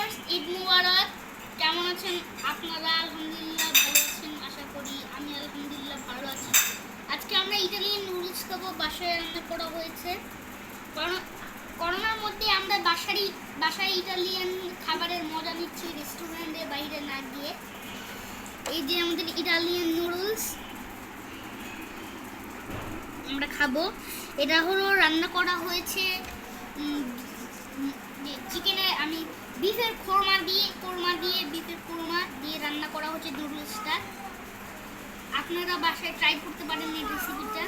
Viewers, Eid মুবারক। কেমন আছেন আপনারা? আলহামদুলিল্লাহ ভালো আছেন আশা করি। আমি আলহামদুলিল্লাহ ভালো আছি। আজকে আমরা ইটালিয়ান নুডলস খাবো। বাসায় রান্না করা হয়েছে। করোনার মধ্যে আমরা বাসায় ইটালিয়ান খাবারের মজা নিচ্ছি, রেস্টুরেন্টে বাইরে না গিয়ে। এই যে আমাদের ইটালিয়ান নুডলস আমরা খাবো। এটা হলো রান্না করা হয়েছে চিকেনের, আমি বিফের কোরমা দিয়ে রান্না করা হচ্ছে নুডলসটা। আপনারা বাসায় ট্রাই করতে পারেন এই রেসিপিটা।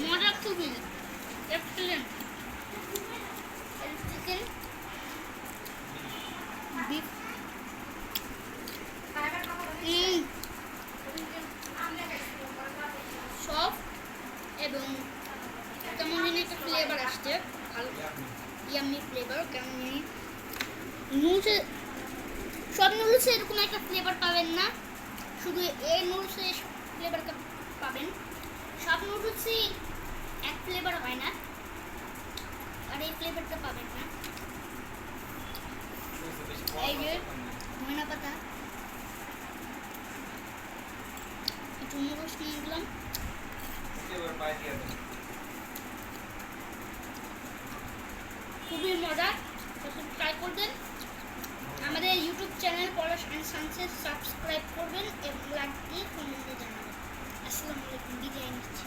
মজা খুবই এক্সেলেন্ট। চিকেন বিফ সফট এবং কেমন জানি একটা ফ্লেভার আসছে, ভালো ইয়াম্মি ফ্লেভার। কেমন জানি নুডলসে, সব নুডলসে এরকম একটা ফ্লেভার পাবেন না, শুধু এই নুডলসে ফ্লেভারটা পাবেন। সব নুডলসই এক ফ্লেভার হয় না, আর এই ফ্লেভারটা পাবেন না। এই যে ধনিয়া পাতা, একটু নুডলস নিয়ে গেলাম। খুবই মজা, ট্রাই করবেন। আমাদের YouTube channel Palash and sunset subscribe করবেন এবং লাইক দিয়ে কমেন্টে জানাবেন। আসসালামু আলাইকুম, বিদায় নিচ্ছি।